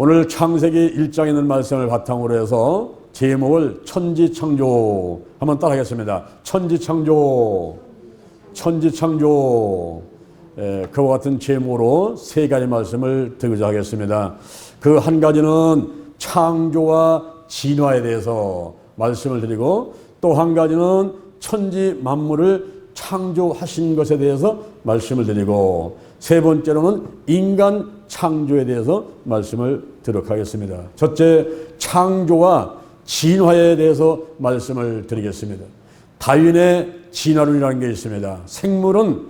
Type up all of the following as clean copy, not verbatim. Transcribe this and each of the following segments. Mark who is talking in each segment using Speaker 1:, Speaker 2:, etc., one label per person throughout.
Speaker 1: 오늘 창세기 1장에 있는 말씀을 바탕으로 해서 제목을 천지창조 한번 따라하겠습니다. 천지창조, 천지창조. 그와 같은 제목으로 세 가지 말씀을 드리고자 하겠습니다. 그 한 가지는 창조와 진화에 대해서 말씀을 드리고, 또 한 가지는 천지 만물을 창조하신 것에 대해서 말씀을 드리고, 세 번째로는 인간 창조에 대해서 말씀을 드리도록 하겠습니다. 첫째, 창조와 진화에 대해서 말씀을 드리겠습니다. 다윈의 진화론이라는 게 있습니다. 생물은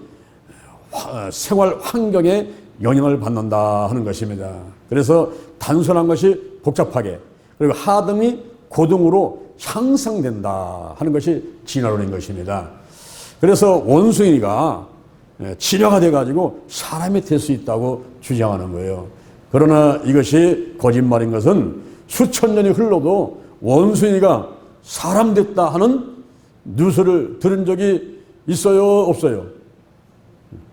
Speaker 1: 생활 환경에 영향을 받는다 하는 것입니다. 그래서 단순한 것이 복잡하게, 그리고 하등이 고등으로 향상된다 하는 것이 진화론인 것입니다. 그래서 원숭이가 진화가 돼가지고 사람이 될 수 있다고 주장하는 거예요. 그러나 이것이 거짓말인 것은 수천 년이 흘러도 원숭이가 사람 됐다 하는 뉴스를 들은 적이 있어요? 없어요?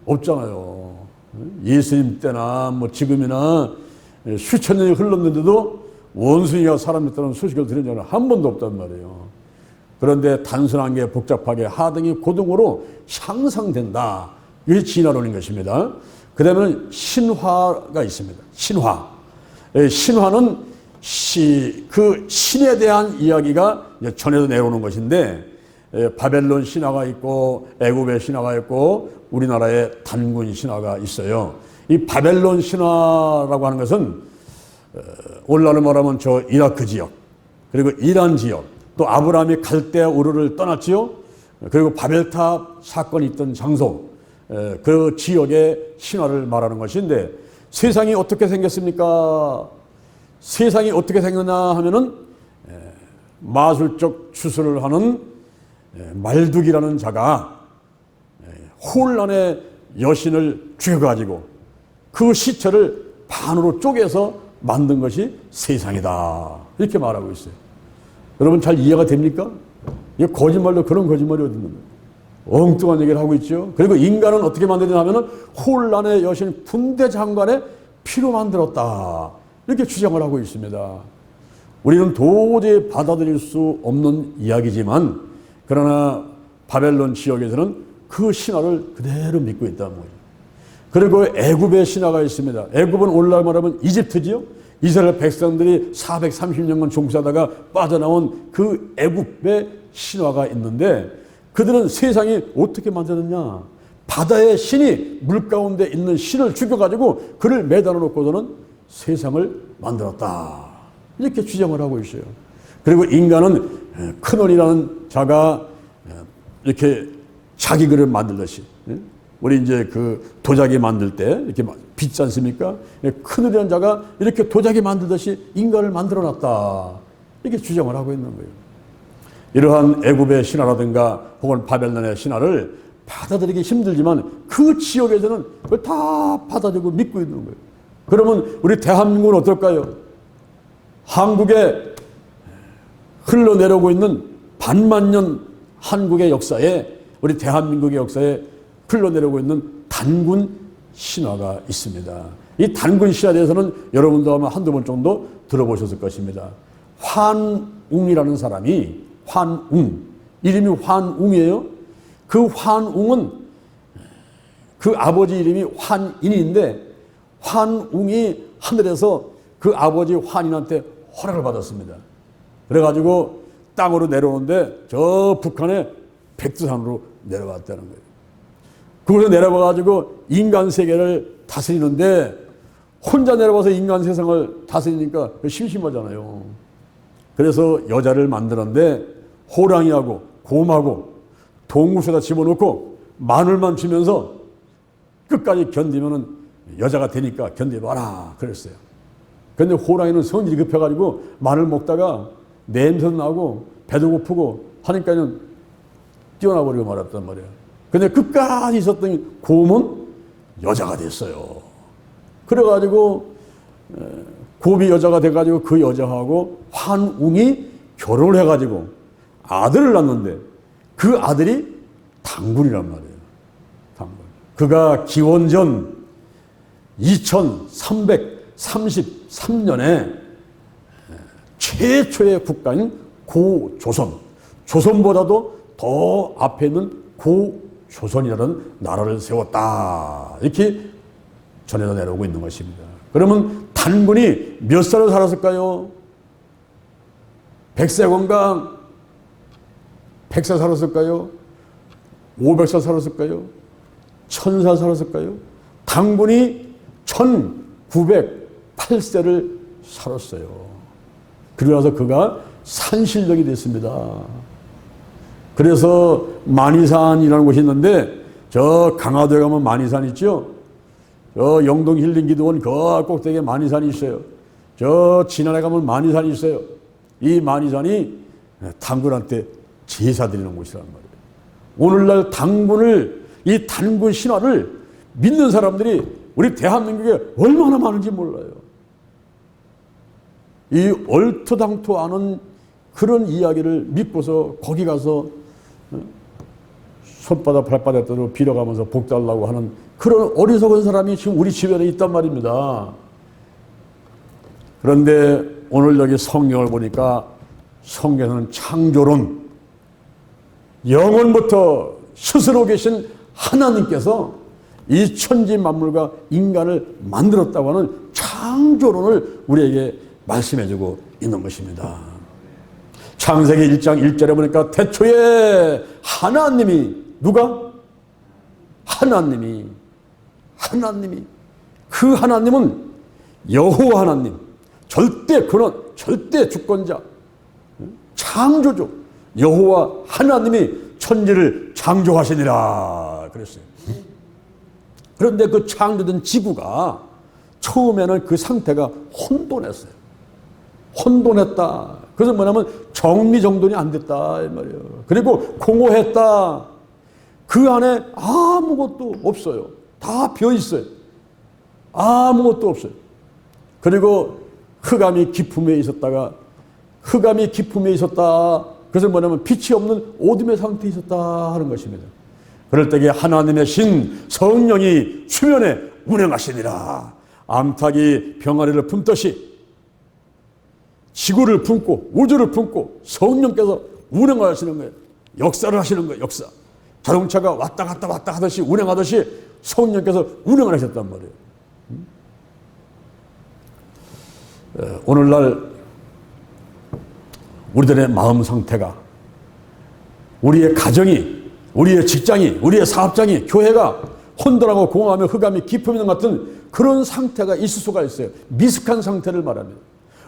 Speaker 1: 없잖아요. 예수님 때나 뭐 지금이나 수천 년이 흘렀는데도 원숭이가 사람 됐다는 소식을 들은 적은 한 번도 없단 말이에요. 그런데 단순한 게 복잡하게 하등이 고등으로 향상된다. 이게 진화론인 것입니다. 그 다음에 신화가 있습니다. 신화. 신화는 그 신에 대한 이야기가 전해서 내려오는 것인데, 바벨론 신화가 있고 애굽의 신화가 있고 우리나라의 단군 신화가 있어요. 이 바벨론 신화라고 하는 것은 오늘날로 말하면 저 이라크 지역, 그리고 이란 지역, 또 아브라함이 갈대아 우르를 떠났지요. 그리고 바벨탑 사건이 있던 장소, 그 지역의 신화를 말하는 것인데, 세상이 어떻게 생겼습니까? 세상이 어떻게 생겼나 하면은 마술적 추수를 하는 말두기라는 자가 혼란의 여신을 죽여가지고 그 시체를 반으로 쪼개서 만든 것이 세상이다, 이렇게 말하고 있어요. 여러분 잘 이해가 됩니까? 이게 거짓말도 그런 거짓말이 어디 있는 거예요? 엉뚱한 얘기를 하고 있죠. 그리고 인간은 어떻게 만들었냐 하면은 혼란의 여신 군대 장관의 피로 만들었다, 이렇게 주장을 하고 있습니다. 우리는 도저히 받아들일 수 없는 이야기지만, 그러나 바벨론 지역에서는 그 신화를 그대로 믿고 있다는 거예요. 그리고 애굽의 신화가 있습니다. 애굽은 오늘날 말하면 이집트지요. 이스라엘 백성들이 430년간 종사하다가 빠져나온 그 애굽의 신화가 있는데, 그들은 세상이 어떻게 만들었냐? 바다의 신이 물 가운데 있는 신을 죽여가지고 그를 매달아 놓고서는 세상을 만들었다, 이렇게 주장을 하고 있어요. 그리고 인간은 크논이라는 자가 이렇게 자기 그릇 만들듯이, 우리 이제 그 도자기 만들 때 이렇게 빚지 않습니까? 크논이라는 자가 이렇게 도자기 만들듯이 인간을 만들어 놨다, 이렇게 주장을 하고 있는 거예요. 이러한 애굽의 신화라든가 혹은 바벨론의 신화를 받아들이기 힘들지만 그 지역에서는 그걸 다 받아들이고 믿고 있는 거예요. 그러면 우리 대한민국은 어떨까요? 한국에 흘러내려오고 있는 반만년 한국의 역사에, 우리 대한민국의 역사에 흘러내려오고 있는 단군 신화가 있습니다. 이 단군 신화에 대해서는 여러분도 아마 한두 번 정도 들어보셨을 것입니다. 환웅이라는 사람이, 환웅, 이름이 환웅이에요. 그 환웅은 그 아버지 이름이 환인인데, 환웅이 하늘에서 그 아버지 환인한테 허락을 받았습니다. 그래가지고 땅으로 내려오는데 저 북한의 백두산으로 내려왔다는 거예요. 그곳에 내려와가지고 인간 세계를 다스리는데, 혼자 내려와서 인간 세상을 다스리니까 심심하잖아요. 그래서 여자를 만드는데 호랑이하고 곰하고 동굴에다 집어넣고 마늘만 주면서 끝까지 견디면은 여자가 되니까 견디봐라 그랬어요. 근데 호랑이는 성질이 급해가지고 마늘 먹다가 냄새도 나고 배도 고프고 하니까는 뛰어나버리고 말았단 말이에요. 근데 끝까지 있었던 곰은 여자가 됐어요. 그래가지고 곰이 여자가 돼가지고 그 여자하고 환웅이 결혼을 해가지고 아들을 낳는데, 그 아들이 단군이란 말이에요. 단군. 그가 기원전 2300 733년에 최초의 국가인 고조선, 조선보다도 더 앞에 있는 고조선이라는 나라를 세웠다, 이렇게 전해져 내려오고 있는 것입니다. 그러면 단군이 몇 살을 살았을까요? 100세 건강 100세 살았을까요? 500살 살았을까요? 1000살 살았을까요? 단군이 1908세를 살았어요. 그러면서 그가 산신령이 됐습니다. 그래서 만이산이라는 곳이 있는데, 저 강화도에 가면 만이산 있죠? 저 영동 힐링기도원 그 꼭대기에 만이산이 있어요. 저 진안에 가면 만이산이 있어요. 이 만이산이 단군한테 제사 드리는 곳이란 말이에요. 오늘날 단군을, 이 단군 신화를 믿는 사람들이 우리 대한민국에 얼마나 많은지 몰라요. 이 얼토당토 않은 그런 이야기를 믿고서 거기 가서 손바닥 발바닥 대로 빌어가면서 복 달라고 하는 그런 어리석은 사람이 지금 우리 주변에 있단 말입니다. 그런데 오늘 여기 성경을 보니까 성경에는 창조론, 영원부터 스스로 계신 하나님께서 이 천지 만물과 인간을 만들었다고 하는 창조론을 우리에게 말씀해주고 있는 것입니다. 창세기 1장 1절에 보니까 태초에 하나님이, 누가? 하나님이 그 하나님은 여호와 하나님, 절대 근원, 절대 주권자, 창조주 여호와 하나님이 천지를 창조하시니라 그랬어요. 그런데 그 창조된 지구가 처음에는 그 상태가 혼돈했어요. 혼돈했다. 그래서 뭐냐면 정리정돈이 안 됐다 이 말이에요. 그리고 공허했다. 그 안에 아무것도 없어요. 다 비어 있어요. 아무것도 없어요. 그리고 흑암이 깊음에 있었다가, 흑암이 깊음에 있었다. 그래서 뭐냐면 빛이 없는 어둠의 상태에 있었다 하는 것입니다. 그럴 때에 하나님의 신 성령이 수면에 운행하시니라. 암탉이 병아리를 품듯이 지구를 품고 우주를 품고 성령께서 운행하시는 거예요. 역사를 하시는 거예요. 역사. 자동차가 왔다 갔다 왔다 하듯이 운행하듯이 성령께서 운행을 하셨단 말이에요. 오늘날 우리들의 마음 상태가, 우리의 가정이, 우리의 직장이, 우리의 사업장이, 교회가 혼돈하고 공허하며 흑암이 깊음 있는 같은 그런 상태가 있을 수가 있어요. 미숙한 상태를 말합니다.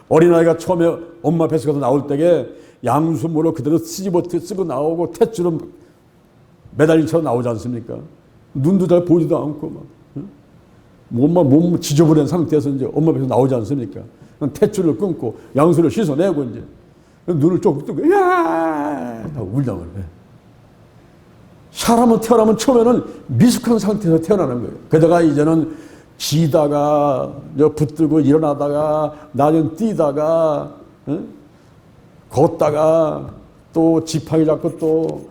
Speaker 1: 어린아이가 처음에 엄마 뱃속에서 나올 때에 양수모로 그대로 쓰고 나오고 탯줄은 매달린 채로 나오지 않습니까? 눈도 잘 보지도 않고 막 몸 지저분한 상태에서 이제 엄마 뱃에서 나오지 않습니까? 탯줄을 끊고 양수를 씻어내고 이제 눈을 쭉 뜨고 야 울다 말이에요. 사람은 태어나면 처음에는 미숙한 상태에서 태어나는 거예요. 그러다가 이제는 지다가 붙들고 일어나다가 나중에 뛰다가 걷다가 또 지팡이 잡고 또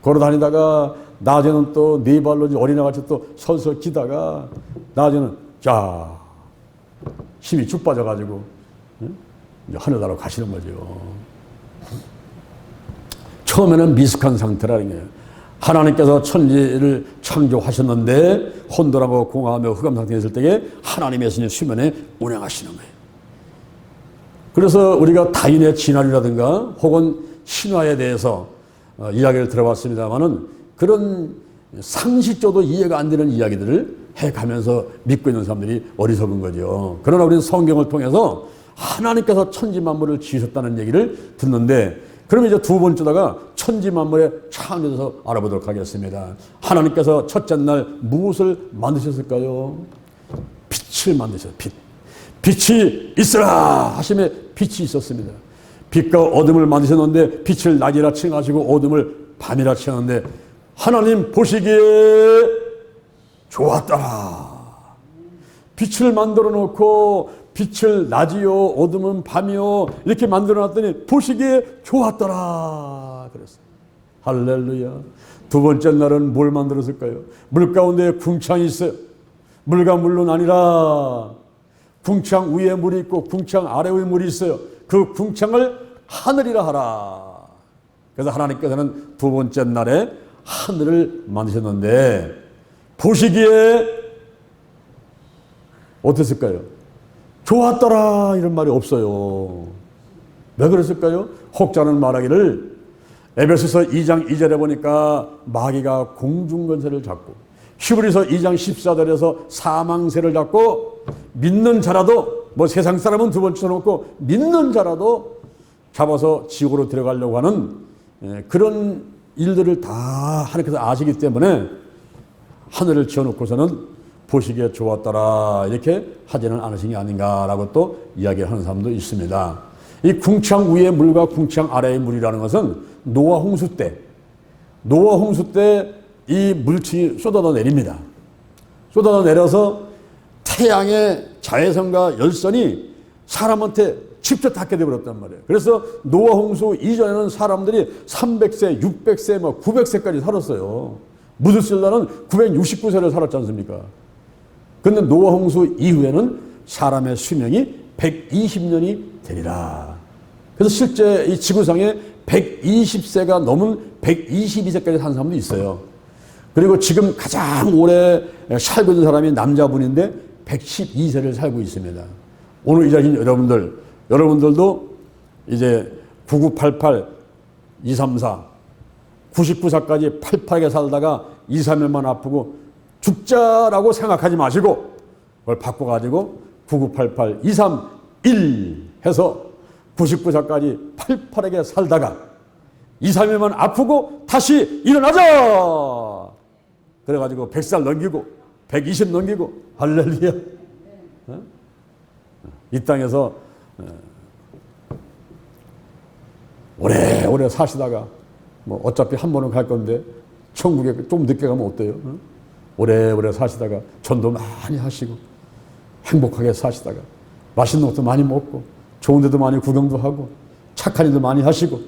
Speaker 1: 걸어다니다가 낮에는 또 네 발로 어린아이같이 또 서서 기다가 낮에는 자 힘이 쭉 빠져가지고 이제 하늘나라로 가시는 거죠. 처음에는 미숙한 상태라는 거예요. 하나님께서 천지를 창조하셨는데 혼돈하고 공허하며 흑암 상태에 있을 때에 하나님의 신이 수면에 운행하시는 거예요. 그래서 우리가 다인의 진화론이라든가 혹은 신화에 대해서 이야기를 들어봤습니다만은 그런 상식적으로 이해가 안 되는 이야기들을 해가면서 믿고 있는 사람들이 어리석은 거죠. 그러나 우리는 성경을 통해서 하나님께서 천지 만물을 지으셨다는 얘기를 듣는데, 그러면 이제 두 번째다가 천지 만물의 창조에 대해서 알아보도록 하겠습니다. 하나님께서 첫째 날 무엇을 만드셨을까요? 빛을 만드셨어요. 빛이 있으라 하심에 빛이 있었습니다. 빛과 어둠을 만드셨는데 빛을 낮이라 칭하시고 어둠을 밤이라 칭하는데 하나님 보시기에 좋았더라. 빛을 만들어 놓고 빛을 낮이요 어둠은 밤이요 이렇게 만들어 놨더니 보시기에 좋았더라 그랬어요. 할렐루야. 두 번째 날은 뭘 만들었을까요? 물 가운데 궁창이 있어요. 물과 물로 나뉘라. 궁창 위에 물이 있고 궁창 아래에 물이 있어요. 그 궁창을 하늘이라 하라. 그래서 하나님께서는 두 번째 날에 하늘을 만드셨는데 보시기에 어땠을까요? 좋았더라 이런 말이 없어요. 왜 그랬을까요? 혹자는 말하기를 에베소서 2장 2절에 보니까 마귀가 공중권세를 잡고 히브리서 2장 14절에서 사망세를 잡고 믿는 자라도 뭐 세상 사람은 두 번째 놓고 믿는 자라도 잡아서 지옥으로 들어가려고 하는 그런 일들을 다 하나님께서 아시기 때문에 하늘을 지어놓고서는 보시기에 좋았더라 이렇게 하지는 않으신 게 아닌가라고 또 이야기하는 사람도 있습니다. 이 궁창 위의 물과 궁창 아래의 물이라는 것은 노아 홍수 때 이 물이 쏟아져 내립니다. 쏟아져 내려서 태양의 자외선과 열선이 사람한테 직접 닿게 되어버렸단 말이에요. 그래서 노아 홍수 이전에는 사람들이 300세, 600세, 900세까지 살았어요. 무드셀라는 969세를 살았지 않습니까? 그런데 노아 홍수 이후에는 사람의 수명이 120년이 되리라. 그래서 실제 이 지구상에 120세가 넘은 122세까지 산 사람도 있어요. 그리고 지금 가장 오래 살고 있는 사람이 남자분인데 112세를 살고 있습니다. 오늘 이 자신 여러분들도 이제 9988, 234, 99사까지 팔팔하게 살다가 2, 3일만 아프고 죽자라고 생각하지 마시고 그걸 바꿔가지고 9988, 231 해서 99사까지 팔팔하게 살다가 2, 3일만 아프고 다시 일어나자! 그래가지고 100살 넘기고 120 넘기고 할렐루야. 이 땅에서 오래오래 사시다가 뭐 어차피 한 번은 갈 건데 천국에 좀 늦게 가면 어때요? 오래오래 사시다가 전도 많이 하시고 행복하게 사시다가 맛있는 것도 많이 먹고 좋은 데도 많이 구경도 하고 착한 일도 많이 하시고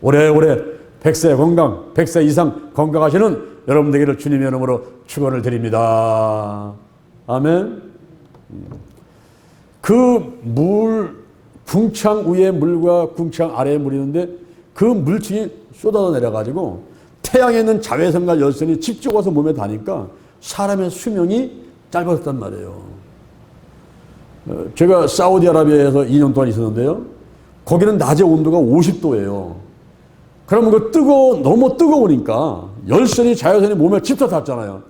Speaker 1: 오래오래 100세 건강, 100세 이상 건강하시는 여러분 되기를 주님의 이름으로 축원을 드립니다. 아멘. 그 궁창 위에 물과 궁창 아래에 물이 있는데 그 물층이 쏟아져 내려가지고 태양에 있는 자외선과 열선이 직접 와서 몸에 닿으니까 사람의 수명이 짧아졌단 말이에요. 제가 사우디아라비아에서 2년 동안 있었는데요. 거기는 낮에 온도가 50도예요. 그러면 너무 뜨거우니까 열선이 자외선이 몸에 직접 닿잖아요.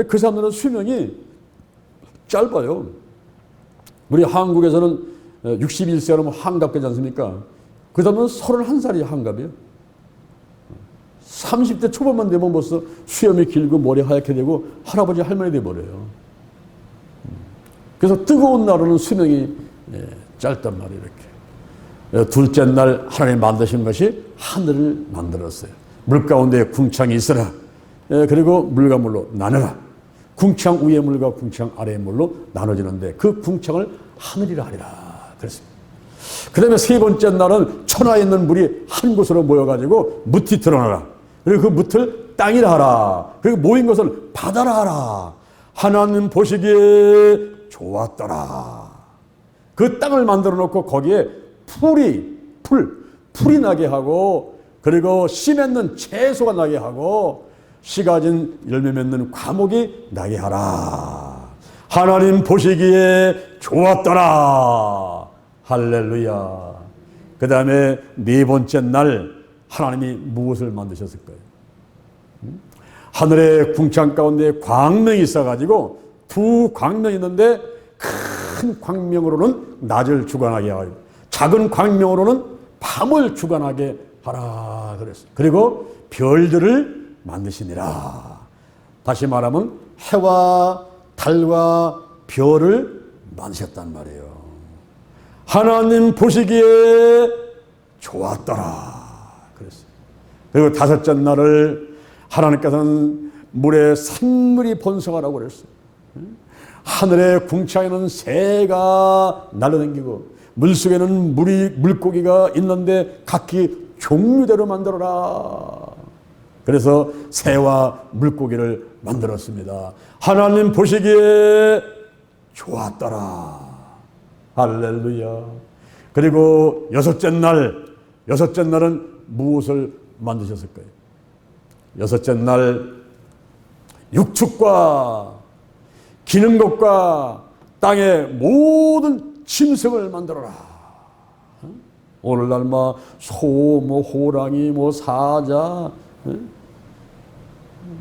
Speaker 1: 그 사람들은 수명이 짧아요. 우리 한국에서는 61세라면 한갑되지 않습니까? 그 사람은 31살이 한갑이에요. 30대 초반만 되면 벌써 수염이 길고 머리 하얗게 되고 할아버지 할머니 돼버려요. 그래서 뜨거운 날은 수명이 짧단 말이에요. 이렇게. 둘째 날 하나님 만드신 것이 하늘을 만들었어요. 물 가운데 궁창이 있어라. 그리고 물과 물로 나누라. 궁창 위의 물과 궁창 아래의 물로 나눠지는데 그 궁창을 하늘이라 하리라 그랬습니다. 그 다음에 세 번째 날은 천하에 있는 물이 한 곳으로 모여가지고 뭇이 드러나라. 그리고 그 뭇을 땅이라 하라. 그리고 모인 것을 바다라 하라. 하나님 보시기에 좋았더라. 그 땅을 만들어 놓고 거기에 풀이 나게 하고 그리고 씨 맺는 채소가 나게 하고 씨 가진 열매 맺는 과목이 나게 하라. 하나님 보시기에 좋았더라. 할렐루야. 그 다음에 네 번째 날 하나님이 무엇을 만드셨을까요? 하늘의 궁창 가운데 광명이 있어가지고 두 광명이 있는데 큰 광명으로는 낮을 주관하게 하고 작은 광명으로는 밤을 주관하게 하라 그랬어요. 그리고 별들을 만드시니라. 다시 말하면 해와 달과 별을 만드셨단 말이에요. 하나님 보시기에 좋았더라 그랬어요. 그리고 다섯째 날을 하나님께서는 물에 산물이 번성하라고 그랬어요. 하늘의 궁창에는 새가 날아다니고 물속에는 물고기가 있는데 각기 종류대로 만들어라. 그래서 새와 물고기를 만들었습니다. 하나님 보시기에 좋았더라. 할렐루야. 그리고 여섯째 날은 무엇을 만드셨을까요? 여섯째 날 육축과 기는 것과 땅의 모든 짐승을 만들어라. 오늘날 소, 호랑이, 사자,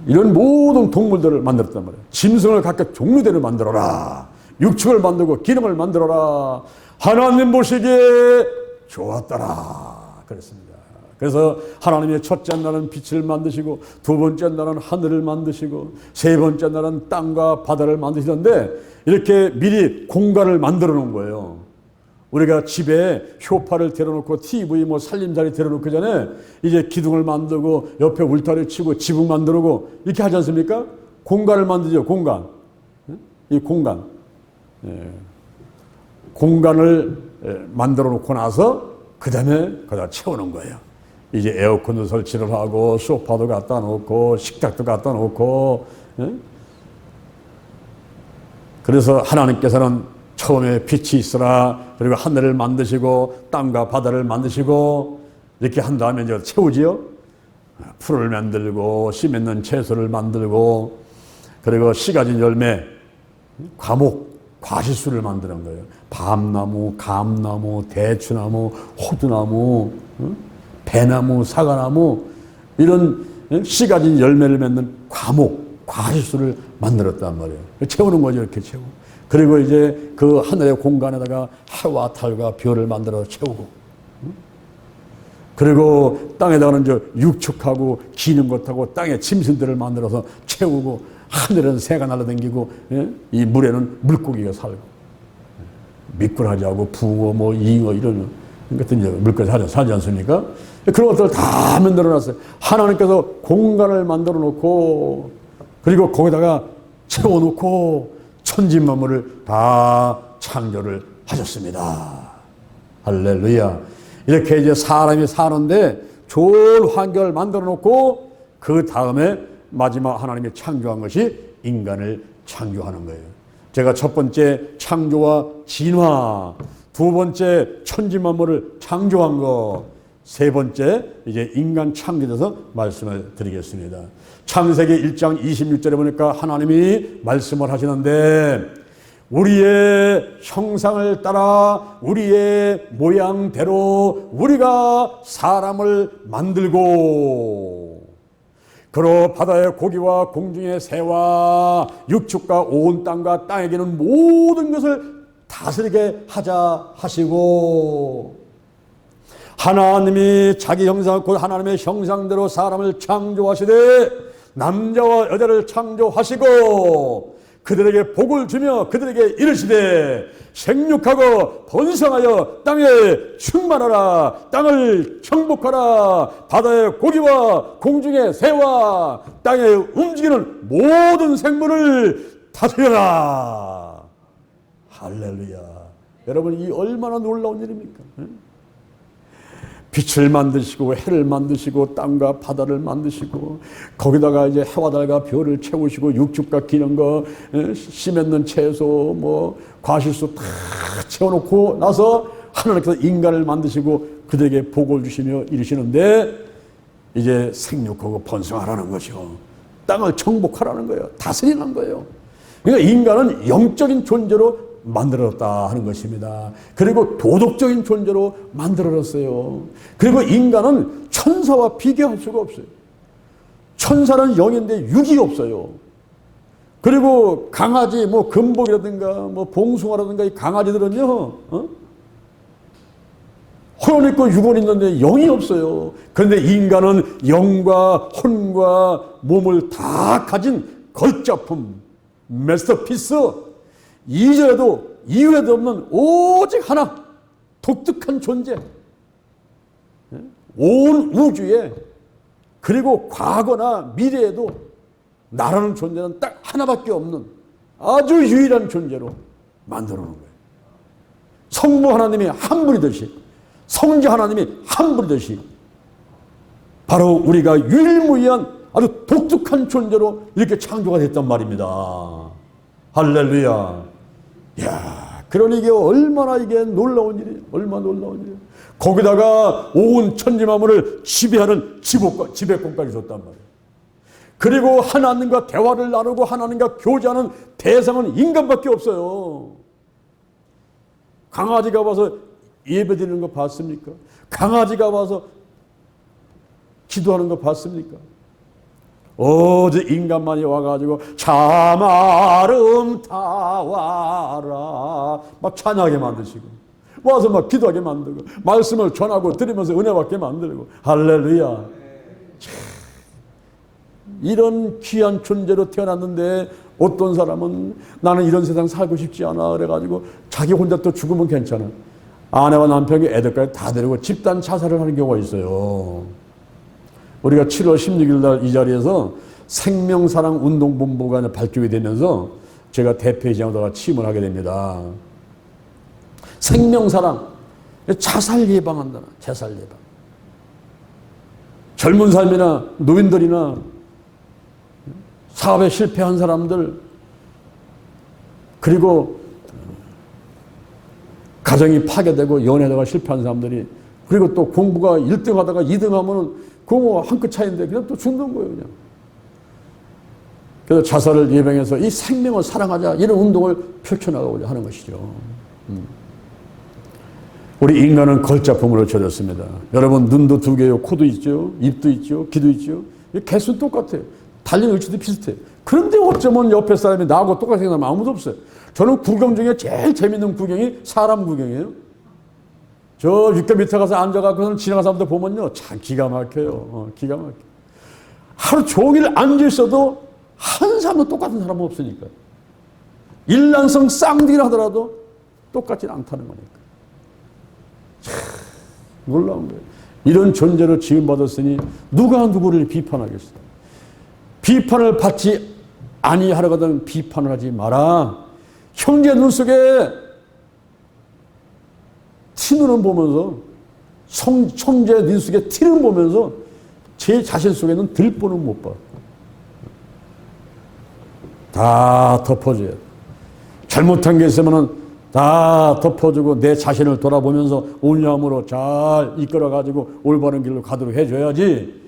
Speaker 1: 이런 모든 동물들을 만들었단 말이에요. 짐승을 각각 종류대로 만들어라. 육축을 만들고 기름을 만들어라. 하나님 보시기에 좋았더라. 그랬습니다. 그래서 하나님의 첫째 날은 빛을 만드시고, 두 번째 날은 하늘을 만드시고, 세 번째 날은 땅과 바다를 만드시던데, 이렇게 미리 공간을 만들어 놓은 거예요. 우리가 집에 쇼파를 데려놓고 TV 살림살이 데려놓기 전에 이제 기둥을 만들고 옆에 울타리 치고 지붕 만들고 이렇게 하지 않습니까? 공간을 만들죠. 공간. 이 공간. 공간을 만들어 놓고 나서 그 다음에 거기다 채우는 거예요. 이제 에어컨도 설치를 하고 소파도 갖다 놓고 식탁도 갖다 놓고. 그래서 하나님께서는 처음에 빛이 있으라, 그리고 하늘을 만드시고 땅과 바다를 만드시고 이렇게 한 다음에 이제 채우지요. 풀을 만들고 씨 맺는 채소를 만들고, 그리고 씨 가진 열매, 과목, 과실수를 만드는 거예요. 밤나무, 감나무, 대추나무, 호두나무, 배나무, 사과나무, 이런 씨 가진 열매를 맺는 과목, 과실수를 만들었단 말이에요. 채우는 거죠. 이렇게 채우고. 그리고 이제 그 하늘의 공간에다가 해와 달과 별을 만들어 채우고, 그리고 땅에다가는 이제 육축하고 기는 것하고 땅의 짐승들을 만들어서 채우고, 하늘은 새가 날아다니고, 이 물에는 물고기가 살고, 미꾸라지하고 붕어, 잉어 이런 같은 이제 물고기 살지 않습니까? 그런 것들을 다 만들어 놨어요. 하나님께서 공간을 만들어 놓고, 그리고 거기다가 채워 놓고 천지 만물을 다 창조를 하셨습니다. 할렐루야. 이렇게 이제 사람이 사는데 좋은 환경을 만들어 놓고, 그 다음에 마지막 하나님이 창조한 것이 인간을 창조하는 거예요. 제가 첫 번째 창조와 진화, 두 번째 천지 만물을 창조한 거, 세 번째 이제 인간 창조돼서 말씀을 드리겠습니다. 창세기 1장 26절에 보니까 하나님이 말씀을 하시는데, 우리의 형상을 따라 우리의 모양대로 우리가 사람을 만들고, 그로 바다의 고기와 공중의 새와 육축과 온 땅과 땅에 기는 모든 것을 다스리게 하자 하시고, 하나님이 자기 형상, 곧 하나님의 형상대로 사람을 창조하시되 남자와 여자를 창조하시고 그들에게 복을 주며 그들에게 이르시되 생육하고 번성하여 땅에 충만하라, 땅을 정복하라, 바다의 고기와 공중의 새와 땅에 움직이는 모든 생물을 다스려라. 할렐루야. 여러분, 이 얼마나 놀라운 일입니까? 빛을 만드시고 해를 만드시고 땅과 바다를 만드시고, 거기다가 이제 해와 달과 별을 채우시고 육축과 기는 거, 씨 맺는 채소, 과실수 다 채워놓고 나서 하나님께서 인간을 만드시고 그들에게 복을 주시며 이르시는데, 이제 생육하고 번성하라는 것이요, 땅을 정복하라는 거예요. 다스리는 거예요. 그러니까 인간은 영적인 존재로 만들어졌다 하는 것입니다. 그리고 도덕적인 존재로 만들어졌어요. 그리고 인간은 천사와 비교할 수가 없어요. 천사는 영인데 육이 없어요. 그리고 강아지, 금복이라든가, 봉숭아라든가 이 강아지들은요, 혼 있고 육은 있는데 영이 없어요. 그런데 인간은 영과 혼과 몸을 다 가진 걸작품, 마스터피스, 이전에도 이후에도 없는 오직 하나 독특한 존재, 온 우주에, 그리고 과거나 미래에도 나라는 존재는 딱 하나밖에 없는 아주 유일한 존재로 만들어 놓은 거예요. 성부 하나님이 한 분이듯이, 성자 하나님이 한 분이듯이, 바로 우리가 유일무이한 아주 독특한 존재로 이렇게 창조가 됐단 말입니다. 할렐루야. 야, 그러니 이게 얼마나 이게 놀라운 일이에요. 얼마나 놀라운 일이에요. 거기다가 온 천지만물을 지배하는 지배권까지 줬단 말이에요. 그리고 하나님과 대화를 나누고 하나님과 교제하는 대상은 인간밖에 없어요. 강아지가 와서 예배드리는 거 봤습니까? 강아지가 와서 기도하는 거 봤습니까? 오직 인간만이 와가지고 참 아름다워라 막 찬양하게 만드시고 와서 막 기도하게 만들고 말씀을 전하고 들으면서 은혜 받게 만들고 할렐루야. 이런 귀한 존재로 태어났는데 어떤 사람은 나는 이런 세상 살고 싶지 않아 그래가지고 자기 혼자 또 죽으면 괜찮아. 아내와 남편이 애들까지 다 데리고 집단 자살을 하는 경우가 있어요. 우리가 7월 16일 날 이 자리에서 생명사랑운동본부가 발족이 되면서 제가 대표이사로다가 취임을 하게 됩니다. 생명사랑, 자살 예방한다. 자살 예방. 젊은 사람이나 노인들이나 사업에 실패한 사람들, 그리고 가정이 파괴되고 연애하다가 실패한 사람들이, 그리고 또 공부가 1등 하다가 2등 하면은 그거 한 끗 차이인데 그냥 또 죽는 거예요, 그냥. 그래서 자살을 예방해서 이 생명을 사랑하자 이런 운동을 펼쳐나가고자 하는 것이죠. 우리 인간은 걸작품으로 쳐졌습니다. 여러분 눈도 2개요, 코도 있죠, 입도 있죠, 귀도 있죠. 개수는 똑같아요. 달린 의치도 비슷해요. 그런데 어쩌면 옆에 사람이 나하고 똑같이 생각하면 아무도 없어요. 저는 구경 중에 제일 재밌는 구경이 사람 구경이에요. 저 육교 밑에 가서 앉아갖고 지나가는 사람들 보면요, 참 기가 막혀요. 기가 막혀. 하루 종일 앉아 있어도 한 사람도 똑같은 사람은 없으니까. 일란성 쌍둥이를 하더라도 똑같지는 않다는 거니까. 참 놀라운 거예요. 이런 존재로 지음받았으니 누가 누구를 비판하겠어요. 비판을 받지 아니하려거든 비판을 하지 마라. 형제 눈 속에 티눈은 보면서 형제 눈 속에 티는 보면서 제 자신 속에는 들보는 못 봐. 다 덮어줘야 돼. 잘못한 게 있으면은 다 덮어주고 내 자신을 돌아보면서 온유함으로 잘 이끌어가지고 올바른 길로 가도록 해줘야지.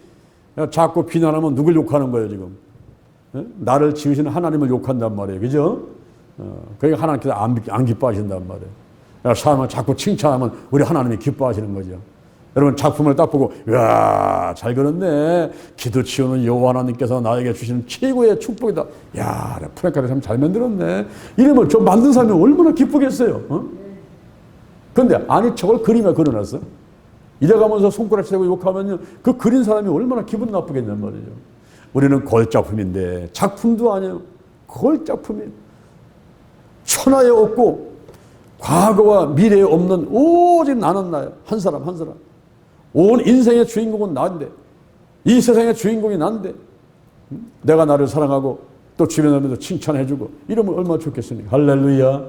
Speaker 1: 자꾸 비난하면 누굴 욕하는 거예요, 지금? 나를 지으시는 하나님을 욕한단 말이에요. 그죠? 그러니까 하나님께서 안 기뻐하신단 말이에요. 사람을 자꾸 칭찬하면 우리 하나님이 기뻐하시는 거죠. 여러분 작품을 딱 보고 이야 잘 그렸네. 기도 치우는 여호와 하나님께서 나에게 주시는 최고의 축복이다. 야 프랭카를 참 잘 만들었네. 이러면 저 만든 사람이 얼마나 기쁘겠어요. 그런데 아니 저걸 그림에 그려놨어. 이래가면서 손가락 세고 욕하면 그 그린 사람이 얼마나 기분 나쁘겠냔 말이죠. 우리는 걸작품인데 작품도 아니에요. 걸작품이에요. 천하에 없고 과거와 미래에 없는 오직 나는 나예요. 한 사람 한 사람. 온 인생의 주인공은 나인데 이 세상의 주인공이 나인데 내가 나를 사랑하고 또 주변 사람들도 칭찬해주고 이러면 얼마나 좋겠습니까? 할렐루야.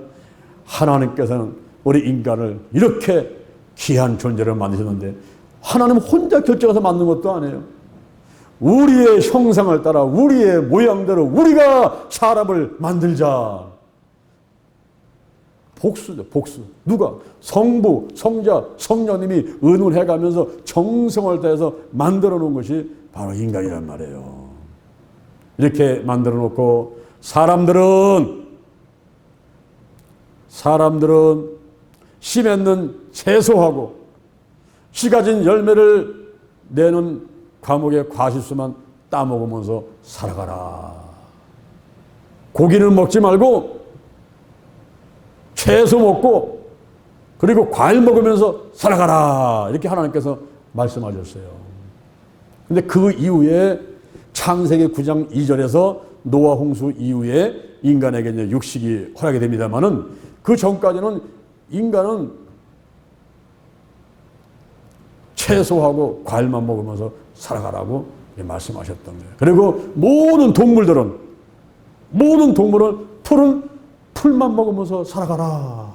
Speaker 1: 하나님께서는 우리 인간을 이렇게 귀한 존재를 만드셨는데 하나님 혼자 결정해서 만든 것도 아니에요. 우리의 형상을 따라 우리의 모양대로 우리가 사람을 만들자. 복수죠, 복수. 누가? 성부, 성자, 성령님이 의논해가면서 정성을 다해서 만들어 놓은 것이 바로 인간이란 말이에요. 이렇게 만들어 놓고 사람들은 씨 맺는 채소하고 씨 가진 열매를 내는 과목의 과실수만 따먹으면서 살아가라. 고기는 먹지 말고 채소 먹고 그리고 과일 먹으면서 살아가라. 이렇게 하나님께서 말씀하셨어요. 근데 그 이후에 창세기 9장 2절에서 노아 홍수 이후에 인간에게 이제 육식이 허락이 됩니다만은 그 전까지는 인간은 채소하고 과일만 먹으면서 살아가라고 말씀하셨던 거예요. 그리고 모든 동물은 풀은 풀만 먹으면서 살아가라.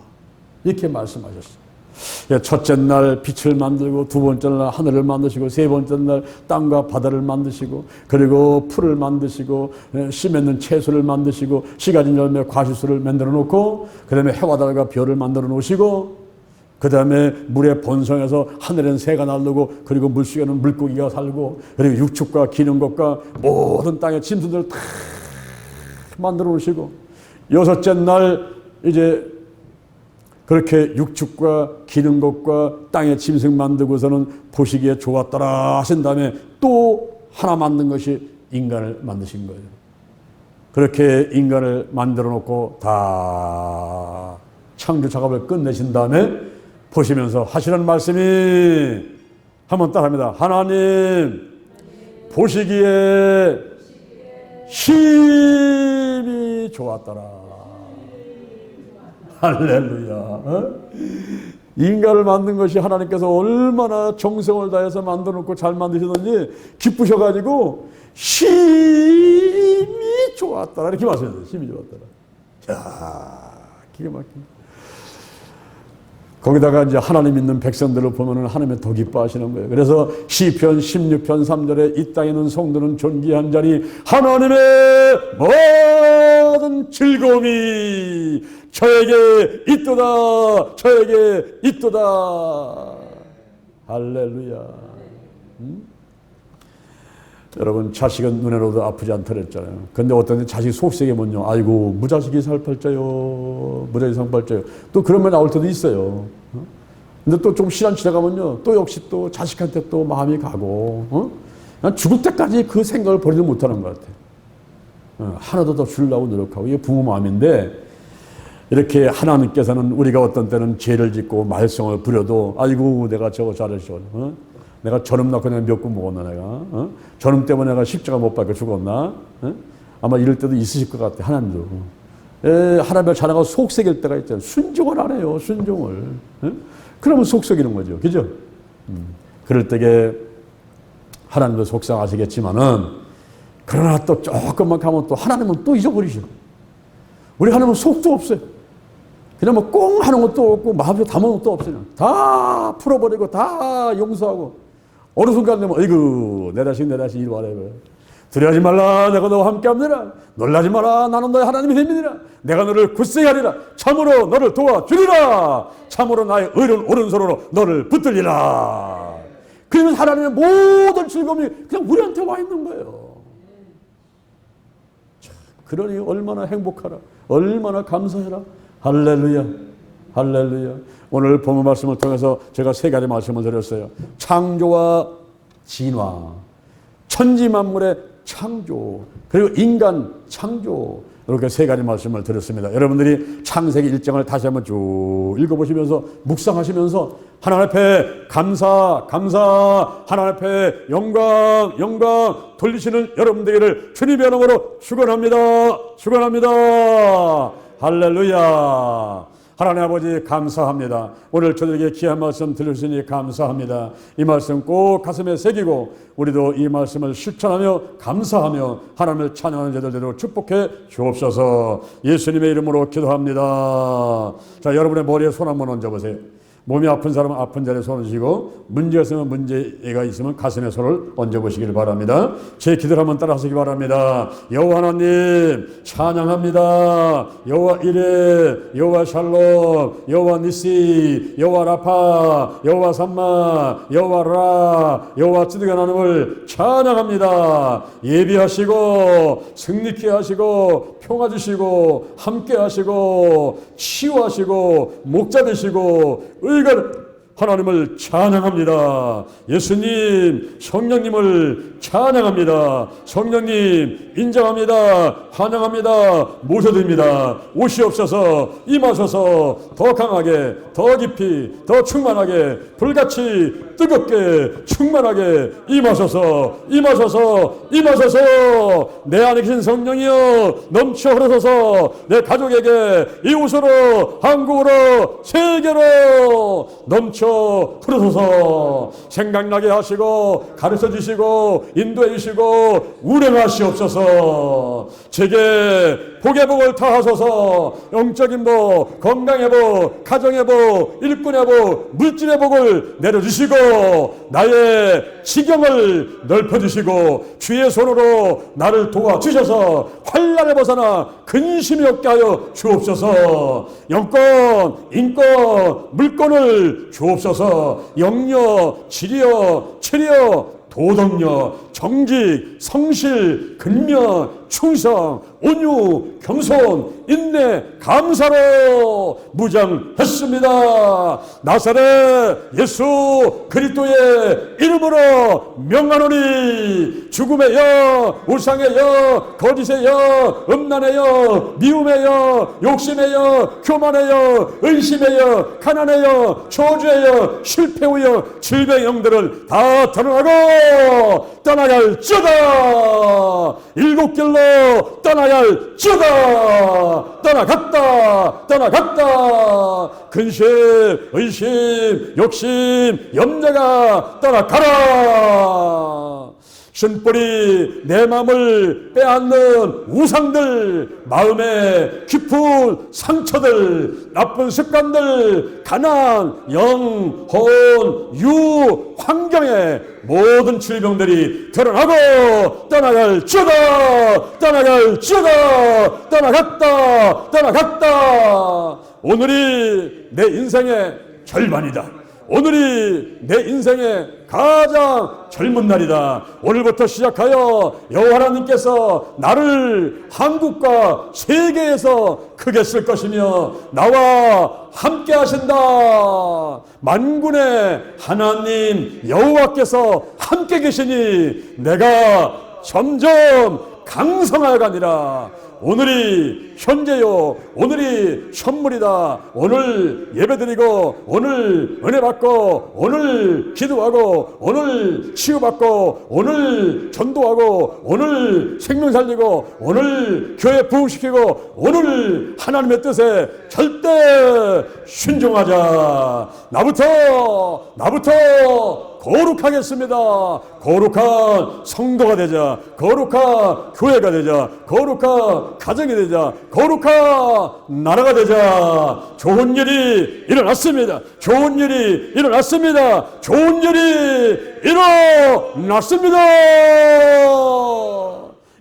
Speaker 1: 이렇게 말씀하셨어요. 첫째 날 빛을 만들고, 두 번째 날 하늘을 만드시고, 세 번째 날 땅과 바다를 만드시고, 그리고 풀을 만드시고, 씨 맺는 채소를 만드시고, 씨 가진 열매 과실수를 만들어 놓고, 그 다음에 해와 달과 별을 만들어 놓으시고, 그 다음에 물의 본성에서 하늘에는 새가 날르고, 그리고 물속에는 물고기가 살고, 그리고 육축과 기는 것과 모든 땅의 짐승들을 다 만들어 놓으시고, 여섯째 날 이제 그렇게 육축과 기는 것과 땅의 짐승 만들고서는 보시기에 좋았더라 하신 다음에 또 하나 만든 것이 인간을 만드신 거예요. 그렇게 인간을 만들어 놓고 다 창조 작업을 끝내신 다음에 보시면서 하시는 말씀이, 한번 따라합니다. 하나님 보시기에 심히 좋았더라. 할렐루야. 인간을 만든 것이 하나님께서 얼마나 정성을 다해서 만들어 놓고 잘 만드셨는지 기쁘셔가지고 심히 좋았더라 이렇게 말씀하셨어요. 심히 좋았더라. 야, 기가 막힙니다. 거기다가 이제 하나님 믿는 백성들을 보면은 하나님이 더 기뻐하시는 거예요. 그래서 시편 16편 3절에 이 땅에 있는 성도는 존귀한 자리 하나님의 모든 즐거움이 저에게 있도다. 저에게 있도다. 할렐루야. 여러분, 자식은 눈에로도 아프지 않다 그랬잖아요. 근데 어떤 자식 속색이 뭐냐, 아이고 무자식이 살팔자요, 무자식이 상팔자요. 또 그런 말 나올 때도 있어요. 근데 또 좀 시간 지나가면요, 또 역시 또 자식한테 또 마음이 가고, 그냥 죽을 때까지 그 생각을 버리지 못하는 것 같아요. 하나도 더 주려고 노력하고, 이게 부모 마음인데, 이렇게 하나님께서는 우리가 어떤 때는 죄를 짓고 말썽을 부려도, 아이고 내가 저거 잘했어, 내가 저놈 낳고 내가 몇 번 먹었나 내가, 저놈 때문에 내가 십자가 못 박혀 죽었나, 아마 이럴 때도 있으실 것 같아. 하나님도 하나님을 자랑하고 속삭일 때가 있잖아요. 순종을 안 해요. 순종을. 그러면 속삭이는 거죠. 그죠? 그럴 때에 하나님도 속상하시겠지만은, 그러나 또 조금만 가면 또 하나님은 또 잊어버리셔. 우리 하나님은 속도 없어요. 그냥 뭐 꽁 하는 것도 없고 마음에 담은 것도 없어요. 다 풀어버리고 다 용서하고, 어느 순간 되면 어이구 내 자식 이리 와라. 두려워하지 말라, 내가 너와 함께합니다. 놀라지 마라, 나는 너의 하나님이 됩니다. 내가 너를 굳세게 하리라. 참으로 너를 도와주리라. 참으로 나의 의로운 오른손으로 너를 붙들리라. 그러면 하나님의 모든 즐거움이 그냥 우리한테 와 있는 거예요. 그러니 얼마나 행복하라, 얼마나 감사해라. 할렐루야, 할렐루야. 오늘 본문 말씀을 통해서 제가 세 가지 말씀을 드렸어요. 창조와 진화, 천지만물의 창조, 그리고 인간 창조, 이렇게 세 가지 말씀을 드렸습니다. 여러분들이 창세기 1장을 다시 한번 쭉 읽어보시면서 묵상하시면서 하나님 앞에 감사, 하나님 앞에 영광 돌리시는 여러분들에게를 주님의 이름으로 축원합니다. 할렐루야. 하나님 아버지 감사합니다. 오늘 저들에게 귀한 말씀 들려주시니 감사합니다. 이 말씀 꼭 가슴에 새기고 우리도 이 말씀을 실천하며 감사하며 하나님을 찬양하는 자들대로 축복해 주옵소서. 예수님의 이름으로 기도합니다. 자, 여러분의 머리에 손 한번 얹어보세요. 몸이 아픈 사람은 아픈 자리에 손을 쥐고, 문제가 있으면 가슴에 손을 얹어보시길 바랍니다. 제 기도를 한번 따라하시기 바랍니다. 여호와 하나님 찬양합니다. 여호와 이레, 여호와 샬롬, 여호와 니시, 여호와 라파, 여호와 삼마, 여호와 라, 여호와 찌드게 하나님을 찬양합니다. 예비하시고 승리케 하시고 평화 주시고 함께 하시고 치유하시고 목자 되시고 하나님을 찬양합니다. 예수님, 성령님을 찬양합니다. 성령님 인정합니다. 환영합니다. 모셔드립니다. 오시옵소서. 임하소서. 더 강하게, 더 깊이, 더 충만하게, 불같이 뜨겁게 충만하게 임하소서. 내 안에 계신 성령이여 넘쳐 흐르소서. 내 가족에게, 이웃으로, 한국으로, 세계로 넘쳐 흐르소서. 생각나게 하시고 가르쳐 주시고 인도해 주시고 운행하시옵소서. 제게 복의 복을 다하소서. 영적인 복, 건강의 복, 가정의 복, 일꾼의 복, 물질의 복을 내려주시고 나의 지경을 넓혀주시고 주의 손으로 나를 도와주셔서 환난에 벗어나 근심이 없게 하여 주옵소서. 영권, 인권, 물권을 주옵소서. 영력, 지력, 체력, 도덕력, 정직, 성실, 근면, 충성, 온유, 겸손, 인내, 감사로 무장했습니다. 나사렛 예수 그리스도의 이름으로 명하노니 죽음의 영, 우상의 영, 거짓의 영, 음란의 영, 미움의 영, 욕심의 영, 교만의 영, 의심의 영, 가난의 영, 저주의 영, 실패의 영, 질병의 영들을 다 드러나고 떠나갈지어다. 일곱 길로 떠나갈지어다. 떠나갔다. 근심, 의심, 욕심, 염려가 떠나가라. 신뿌리 내 마음을 빼앗는 우상들, 마음의 깊은 상처들, 나쁜 습관들, 가난, 영, 혼, 유, 환경의 모든 질병들이 드러나고 떠나갈지어다. 떠나갔다. 오늘이 내 인생의 절반이다. 오늘이 내 인생의 가장 젊은 날이다. 오늘부터 시작하여 여호와 하나님께서 나를 한국과 세계에서 크게 쓸 것이며 나와 함께 하신다. 만군의 하나님 여호와께서 함께 계시니 내가 점점 강성하여가니라. 오늘이 현재요, 오늘이 선물이다. 오늘 예배드리고, 오늘 은혜 받고, 오늘 기도하고, 오늘 치유받고, 오늘 전도하고, 오늘 생명 살리고, 오늘 교회 부흥시키고, 오늘 하나님의 뜻에 절대 순종하자. 나부터 거룩하겠습니다. 거룩한 성도가 되자. 거룩한 교회가 되자. 거룩한 가정이 되자. 거룩한 나라가 되자. 좋은 일이 일어났습니다.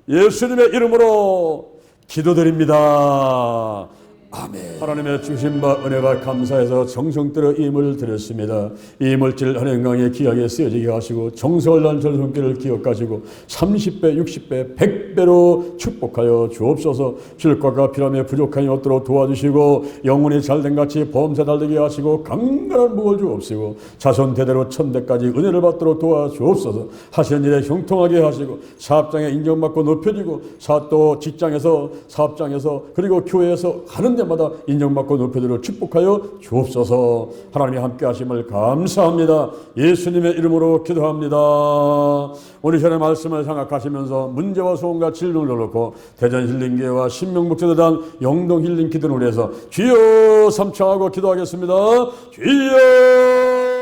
Speaker 1: 예수님의 이름으로 기도드립니다. 아멘. 하나님의 주신 바 은혜가 감사해서 정성들어 임을 드렸습니다. 이 물질 은행강에 귀하게 쓰여지게 하시고 정성을 난 전손길을 기억하시고 30배, 60배, 100배로 축복하여 주옵소서. 실과가 피람에 부족함이 없도록 도와주시고 영혼이 잘된 같이 범사 달되게 하시고 강건한 복을 주옵시고 자손 대대로 천대까지 은혜를 받도록 도와주옵소서. 하시는 일에 형통하게 하시고 사업장에 인정받고 높여지고 또 직장에서 사업장에서 그리고 교회에서 하는 데마다 인정받고 높여드려 축복하여 주옵소서. 하나님이 함께 하심을 감사합니다. 예수님의 이름으로 기도합니다. 오늘 전의 말씀을 생각하시면서 문제와 소원과 질문을 놓고 대전 힐링교회와 신명목재단 영동 힐링 기도를 위해서 주여 삼창하고 기도하겠습니다. 주여